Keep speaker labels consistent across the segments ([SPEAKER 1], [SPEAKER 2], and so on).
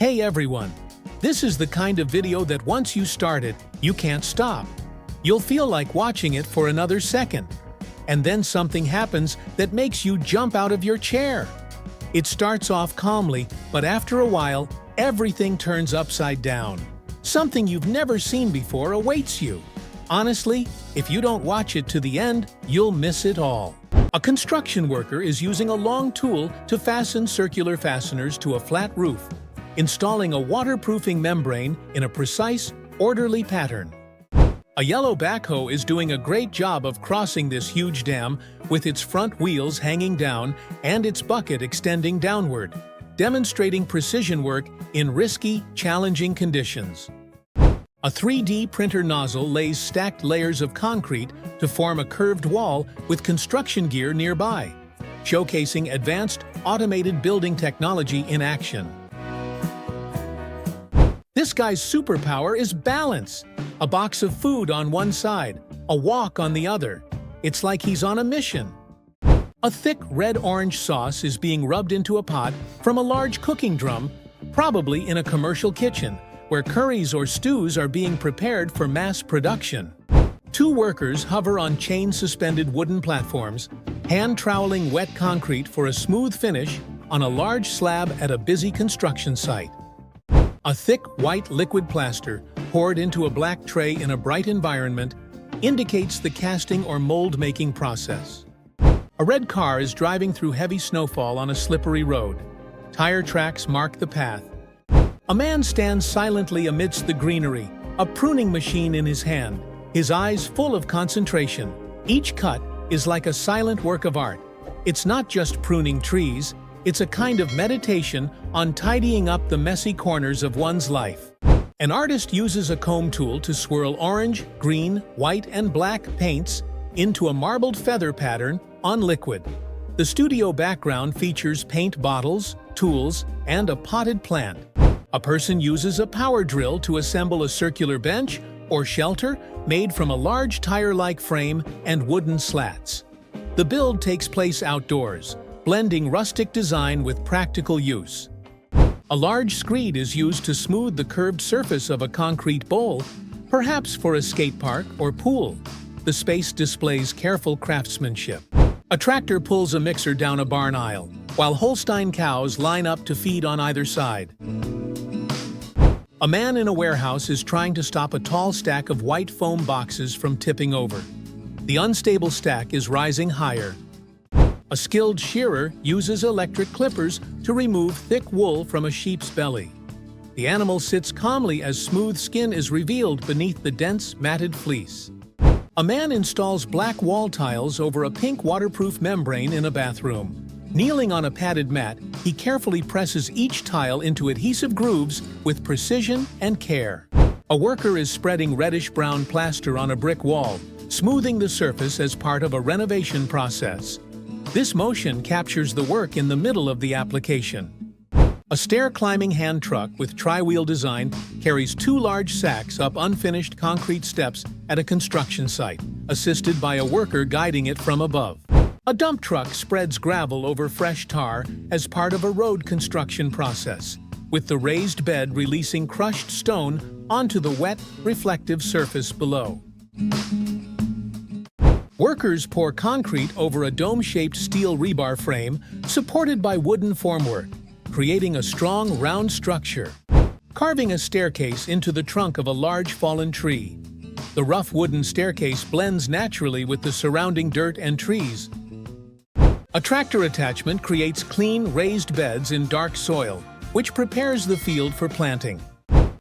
[SPEAKER 1] Hey everyone! This is the kind of video that once you start it, you can't stop. You'll feel like watching it for another second. And then something happens that makes you jump out of your chair. It starts off calmly, but after a while, everything turns upside down. Something you've never seen before awaits you. Honestly, if you don't watch it to the end, you'll miss it all. A construction worker is using a long tool to fasten circular fasteners to a flat roof, installing a waterproofing membrane in a precise, orderly pattern. A yellow backhoe is doing a great job of crossing this huge dam with its front wheels hanging down and its bucket extending downward, demonstrating precision work in risky, challenging conditions. A 3D printer nozzle lays stacked layers of concrete to form a curved wall with construction gear nearby, showcasing advanced, automated building technology in action. This guy's superpower is balance. A box of food on one side, a wok on the other. It's like he's on a mission. A thick red-orange sauce is being rubbed into a pot from a large cooking drum, probably in a commercial kitchen, where curries or stews are being prepared for mass production. Two workers hover on chain-suspended wooden platforms, hand-troweling wet concrete for a smooth finish on a large slab at a busy construction site. A thick white liquid plaster, poured into a black tray in a bright environment, indicates the casting or mold-making process. A red car is driving through heavy snowfall on a slippery road. Tire tracks mark the path. A man stands silently amidst the greenery, a pruning machine in his hand, his eyes full of concentration. Each cut is like a silent work of art. It's not just pruning trees, it's a kind of meditation on tidying up the messy corners of one's life. An artist uses a comb tool to swirl orange, green, white, and black paints into a marbled feather pattern on liquid. The studio background features paint bottles, tools, and a potted plant. A person uses a power drill to assemble a circular bench or shelter made from a large tire-like frame and wooden slats. The build takes place outdoors, blending rustic design with practical use. A large screed is used to smooth the curved surface of a concrete bowl, perhaps for a skate park or pool. The space displays careful craftsmanship. A tractor pulls a mixer down a barn aisle, while Holstein cows line up to feed on either side. A man in a warehouse is trying to stop a tall stack of white foam boxes from tipping over. The unstable stack is rising higher. A skilled shearer uses electric clippers to remove thick wool from a sheep's belly. The animal sits calmly as smooth skin is revealed beneath the dense, matted fleece. A man installs black wall tiles over a pink waterproof membrane in a bathroom. Kneeling on a padded mat, he carefully presses each tile into adhesive grooves with precision and care. A worker is spreading reddish-brown plaster on a brick wall, smoothing the surface as part of a renovation process. This motion captures the work in the middle of the application. A stair-climbing hand truck with tri-wheel design carries two large sacks up unfinished concrete steps at a construction site, assisted by a worker guiding it from above. A dump truck spreads gravel over fresh tar as part of a road construction process, with the raised bed releasing crushed stone onto the wet, reflective surface below. Workers pour concrete over a dome-shaped steel rebar frame supported by wooden formwork, creating a strong, round structure. Carving a staircase into the trunk of a large fallen tree. The rough wooden staircase blends naturally with the surrounding dirt and trees. A tractor attachment creates clean, raised beds in dark soil, which prepares the field for planting.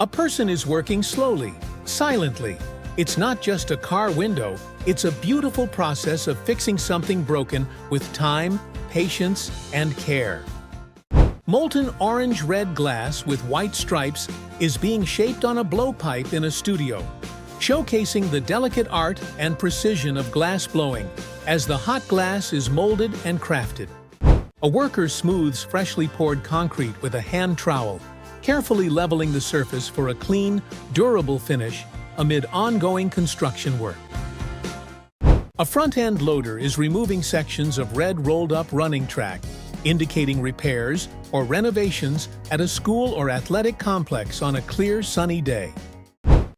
[SPEAKER 1] A person is working slowly, silently. It's not just a car window, it's a beautiful process of fixing something broken with time, patience, and care. Molten orange-red glass with white stripes is being shaped on a blowpipe in a studio, showcasing the delicate art and precision of glass blowing as the hot glass is molded and crafted. A worker smooths freshly poured concrete with a hand trowel, carefully leveling the surface for a clean, durable finish amid ongoing construction work. A front-end loader is removing sections of red rolled-up running track, indicating repairs or renovations at a school or athletic complex on a clear, sunny day.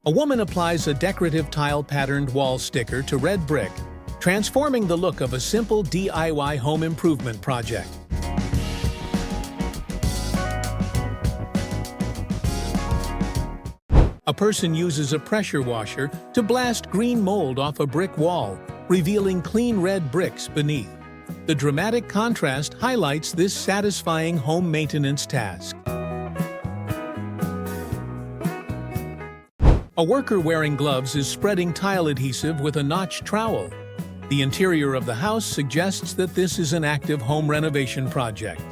[SPEAKER 1] A woman applies a decorative tile-patterned wall sticker to red brick, transforming the look of a simple DIY home improvement project. A person uses a pressure washer to blast green mold off a brick wall, revealing clean red bricks beneath. The dramatic contrast highlights this satisfying home maintenance task. A worker wearing gloves is spreading tile adhesive with a notched trowel. The interior of the house suggests that this is an active home renovation project.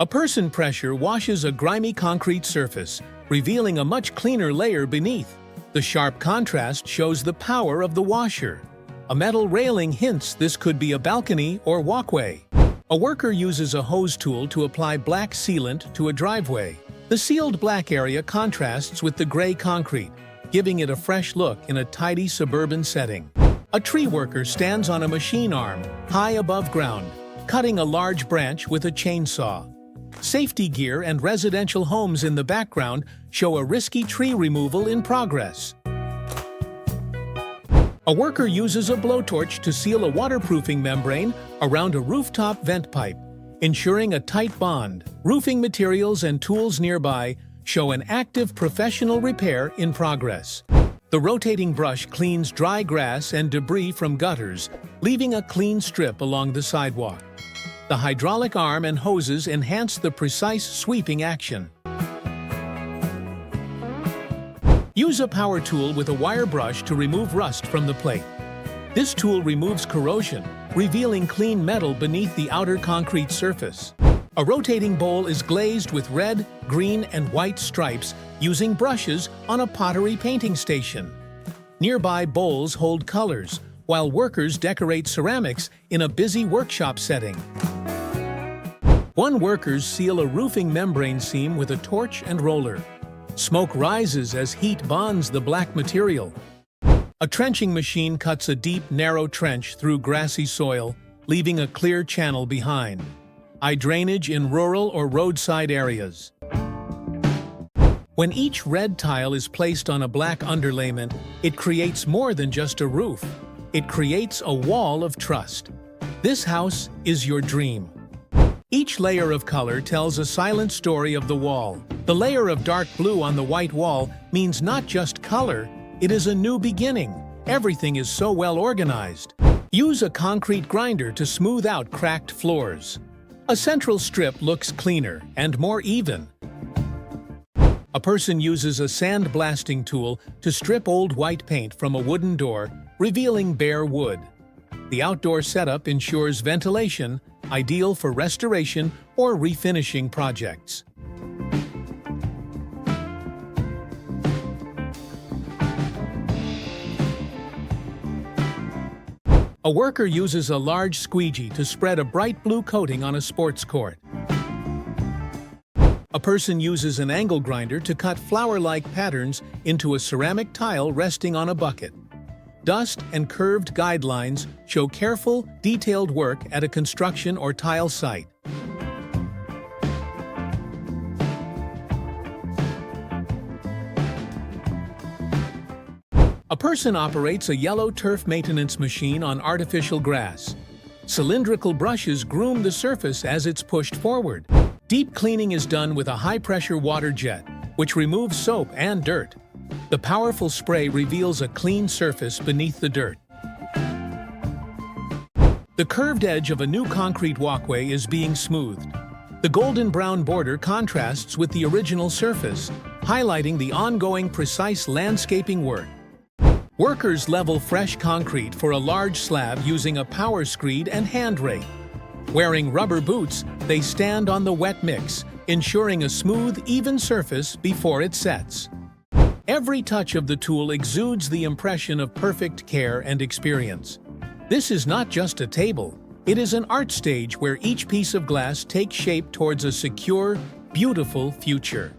[SPEAKER 1] A person pressure washes a grimy concrete surface, revealing a much cleaner layer beneath. The sharp contrast shows the power of the washer. A metal railing hints this could be a balcony or walkway. A worker uses a hose tool to apply black sealant to a driveway. The sealed black area contrasts with the gray concrete, giving it a fresh look in a tidy suburban setting. A tree worker stands on a machine arm, high above ground, cutting a large branch with a chainsaw. Safety gear and residential homes in the background show a risky tree removal in progress. A worker uses a blowtorch to seal a waterproofing membrane around a rooftop vent pipe, ensuring a tight bond. Roofing materials and tools nearby show an active professional repair in progress. The rotating brush cleans dry grass and debris from gutters, leaving a clean strip along the sidewalk. The hydraulic arm and hoses enhance the precise sweeping action. Use a power tool with a wire brush to remove rust from the plate. This tool removes corrosion, revealing clean metal beneath the outer concrete surface. A rotating bowl is glazed with red, green, and white stripes using brushes on a pottery painting station. Nearby bowls hold colors, while workers decorate ceramics in a busy workshop setting. One workers seal a roofing membrane seam with a torch and roller. Smoke rises as heat bonds the black material. A trenching machine cuts a deep, narrow trench through grassy soil, leaving a clear channel behind. Eye drainage in rural or roadside areas. When each red tile is placed on a black underlayment, it creates more than just a roof. It creates a wall of trust. This house is your dream. Each layer of color tells a silent story of the wall. The layer of dark blue on the white wall means not just color, it is a new beginning. Everything is so well organized. Use a concrete grinder to smooth out cracked floors. A central strip looks cleaner and more even. A person uses a sand blasting tool to strip old white paint from a wooden door, revealing bare wood. The outdoor setup ensures ventilation, ideal for restoration or refinishing projects. A worker uses a large squeegee to spread a bright blue coating on a sports court. A person uses an angle grinder to cut flower-like patterns into a ceramic tile resting on a bucket. Dust and curved guidelines show careful, detailed work at a construction or tile site. A person operates a yellow turf maintenance machine on artificial grass. Cylindrical brushes groom the surface as it's pushed forward. Deep cleaning is done with a high-pressure water jet, which removes soap and dirt. The powerful spray reveals a clean surface beneath the dirt. The curved edge of a new concrete walkway is being smoothed. The golden brown border contrasts with the original surface, highlighting the ongoing precise landscaping work. Workers level fresh concrete for a large slab using a power screed and hand rake. Wearing rubber boots, they stand on the wet mix, ensuring a smooth, even surface before it sets. Every touch of the tool exudes the impression of perfect care and experience. This is not just a table, it is an art stage where each piece of glass takes shape towards a secure, beautiful future.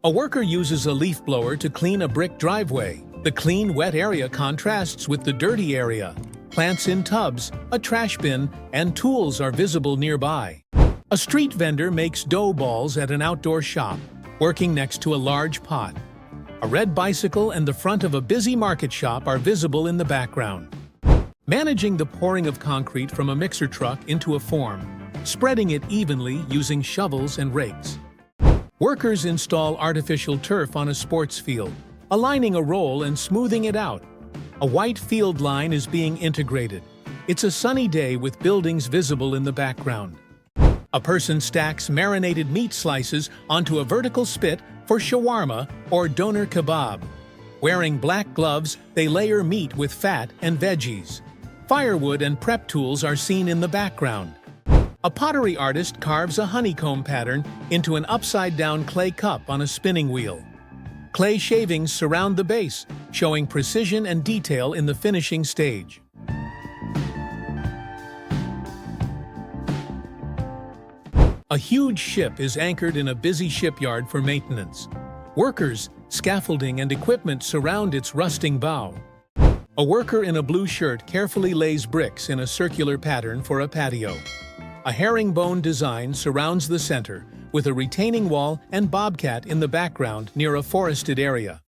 [SPEAKER 1] A worker uses a leaf blower to clean a brick driveway. The clean, wet area contrasts with the dirty area. Plants in tubs, a trash bin, and tools are visible nearby. A street vendor makes dough balls at an outdoor shop, working next to a large pot. A red bicycle and the front of a busy market shop are visible in the background. Managing the pouring of concrete from a mixer truck into a form, spreading it evenly using shovels and rakes. Workers install artificial turf on a sports field, aligning a roll and smoothing it out. A white field line is being integrated. It's a sunny day with buildings visible in the background. A person stacks marinated meat slices onto a vertical spit for shawarma or doner kebab. Wearing black gloves, they layer meat with fat and veggies. Firewood and prep tools are seen in the background. A pottery artist carves a honeycomb pattern into an upside-down clay cup on a spinning wheel. Clay shavings surround the base, showing precision and detail in the finishing stage. A huge ship is anchored in a busy shipyard for maintenance. Workers, scaffolding, and equipment surround its rusting bow. A worker in a blue shirt carefully lays bricks in a circular pattern for a patio. A herringbone design surrounds the center, with a retaining wall and bobcat in the background near a forested area.